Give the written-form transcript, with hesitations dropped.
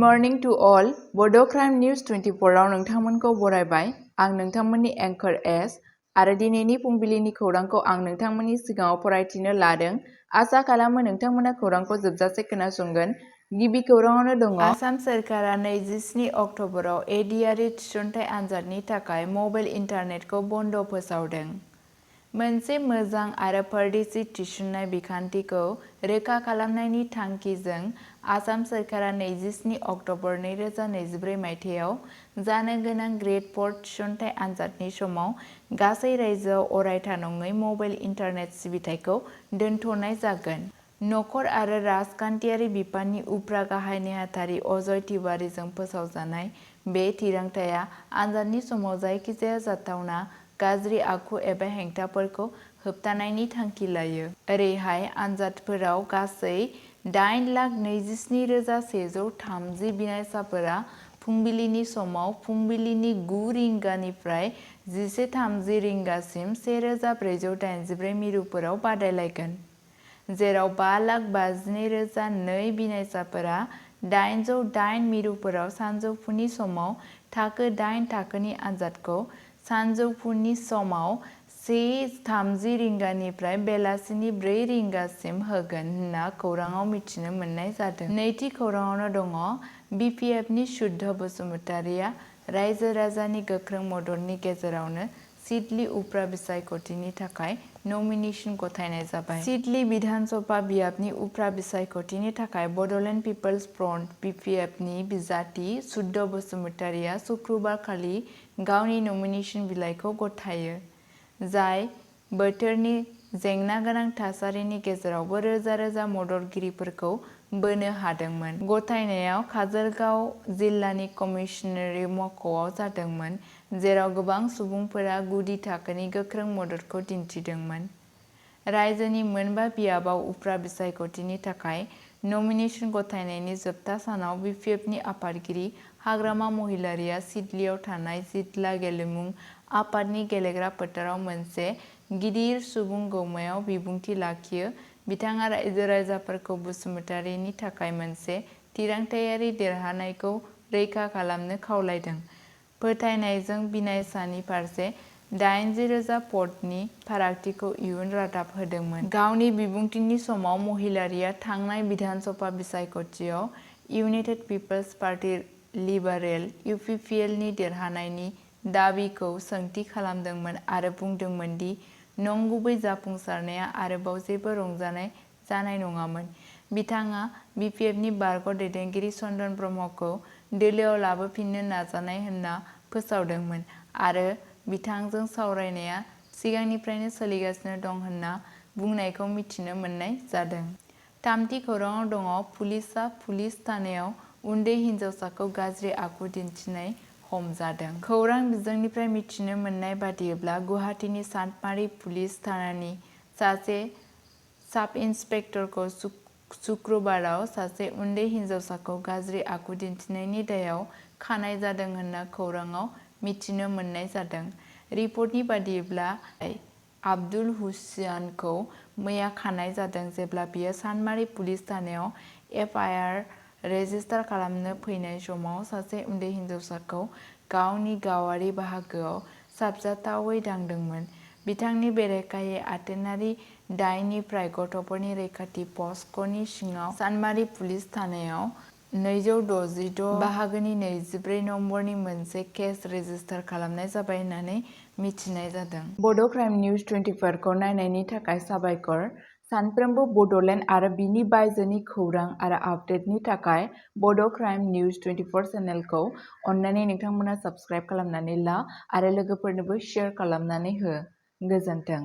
Morning to all बड' crime news 24 आव नोंथांमोनखौ बरायबाय। आं नोंथांमोननि एंकर एस आरो दिनैनि फुंबिलिनि खौरांखौ आं नोंथांमोननि सिगाङाव फरायथिनो लादों। आसा खालामो नोंथांमोना खौरांखौ जोबजासे खोनासंगोन। गिबि खौराङावनो दङ आसाम सोरखारा 27 अक्ट'बराव एडिआरइ थिसनथाइ आनजादनि थाखाय मबाइल इन्टारनेटखौ बन्द फोसावदों। मोनसे मोजां आरो परदेशी थिसननाय बिखान्थिखौ रोखा खालामनायनि थांखिजों आसाम सोरखारा 27 अक्ट'बर 2024 मायथाइयाव जानो गोनां ग्रेड 4 थिसनथाइ आनजादनि समाव गासै रायजोआव अरायथा नङै मबाइल इन्टारनेट सिबिथायखौ दोनथ'नाय जागोन। नखर आरो राजखान्थियारि बिफाननि उफ्रा गाहाय नेहाथारि अजय तिवारीजों फोसावजानाय बे थिरांथाया आनजादनि समाव जायखिजाया जाथावना गाज्रि आखु एबा हेंथाफोरखौ होबथानायनि थांखि लायो। ओरैहाय आनजादफोराव गासै 8,27,130 बिनायसाफोरा फुंबिलिनि समाव फुंबिलिनि 9 रिंगानिफ्राय 11:30 रिंगासिम 1484 मिरुफोराव बादायलायगोन, जेराव 5,52,002 बिनायसाफोरा 808 मिरुफोराव सानजौफुनि समाव थाखो 8 थाखोनि आनजादखौ सानजौफुनि समाव 1:30 रिंगानिफ्राय बेलासिनि 4 रिंगासिम होगोन होनना खौराङाव मिथिनो मोननाय जादों। नैथि खौराङावनो दङ बिपिएफनि शुद्ध बसुमतारीया रायजो राजानि गोख्रों मददनि गेजेरावनो sidli उफ्रा बिसायख'थिनि थाखाय नमिनेशन गथायनाय जाबाय। sidli बिधानसभा बियाबनि उफ्रा बिसायख'थिनि थाखाय बड'लेण्ड पिपल्स फ्रन्ट (BPF)नि बिजाथि शुद्ध बसुमतारीया शुक्रबारखालि गावनि नमिनेशन बिलाइखौ गथायो, जाय बोथोरनि जेंनागोनां थासारिनि गेजेरावबो रोजा रोजा मददगिरिफोरखौ बोनो हादोंमोन। गथायनायाव काजलगांव जिल्लानि कमिशनारि मावख'आव जादोंमोन, जेराव गोबां सुबुंफोरा गुदि थाखोनि गोख्रों मददखौ दिन्थिदोंमोन। रायजोनि मोनबा बियाबाव उफ्रा बिसायख'थिनि थाखाय नमिनेशन गथायनायनि जोबथा सानाव बिपिएफनि आफादगिरि हाग्रामा महिलारीआ sidliआव थानाय जिदला गेलेमु आफादनि गेलेग्रा फोथाराव मोनसे गिदिर सुबुं गौमायाव बिबुंथि लाखियो। बिथाङा रायजो राजाफोरखौ बसुमतारीनि थाखाय मोनसे थिरांथायारि देरहानायखौ रैखा खालामनो खावलायदों, फोथायनायजों बिनायसानि फारसे 80,000 भटनि फारागथिखौ इयुन रादाब होदोंमोन। गावनि बिबुंथिनि समाव महिलारीआ थांनाय बिधानसभा बिसायख'थियाव इउनाइटेड पिपल्स पार्टी लिबारेल (UPPL) नि देरहानायनि दाबिखौ सोंथि खालामदोंमोन आरो बुंदोंमोन दि नंगुबै जाफुंसारनाया आरोबाव जेबो रंजानाय जानाय नङामोन। बिथाङा बिपिएफनि बारग' दैदेनगिरि चन्दन ब्रह्मखौ दोलोआव लाबोफिननो नाजानाय होनना फोसावदोंमोन आरो बिथांजों सावरायनाया सिगांनिफ्रायनो सोलिगासिनो दं होनना बुंनायखौ मिथिनो मोननाय जादों। थामथि खौराङाव दङ पुलिसआ पुलिस थानायाव उन्दै हिनजावसाखौ गाज्रि आखु दिन्थिनाय हमजादों। खौरां बिजोंनिफ्राय मिथिनो मोननाय बादिब्ला गुवाहाटीनि चान्दमारी पुलिस थानानि सासे साब-इन्सपेक्टरखौ शुक्रबाराव सासे उन्दै हिनजावसाखौ गाज्रि आखु दिन्थिनायनि दायाव खानाय जादों होनना खौराङाव मिथिनो मोननाय जादों। रिपर्टनि बादिब्ला आब्दुल हुसैनखौ मैया खानाय जादों जेब्ला बियो चान्दमारी पुलिस थानायाव एफआइआर रेजिस्टार खालामनो फैनाय समाव सासे उन्दै हिनजावसाखौ गावनि गावारि बाहागोआव साबजाथावै दांदोंमोन। बिथांनि बेरेखायै आथोनारि दायनिफ्राय गथ'फोरनि रैखाथि पस्क'नि सिङाव चान्दमारी पुलिस थानायाव 266 बाहागोनि 24 नम्बरनि मोनसे केस रेजिस्टार खालामनाय जाबाय होननानै मिथिनाय जादों। बड' क्राइम निउज 24 खौ नायनायनि थाखाय साबायखर। सानफ्रोमबो बड'लेण्ड आरो बिनि बायजोनि खौरां आरो आपडेटनि थाखाय बड' क्राइम निउज 24 चेनेलखौ अन्नानै नोंथांमोना साबस्क्राइब खालामनानै ला आरो लोगोफोरनोबो शेयार खालामनानै हो। गोजोन्थों।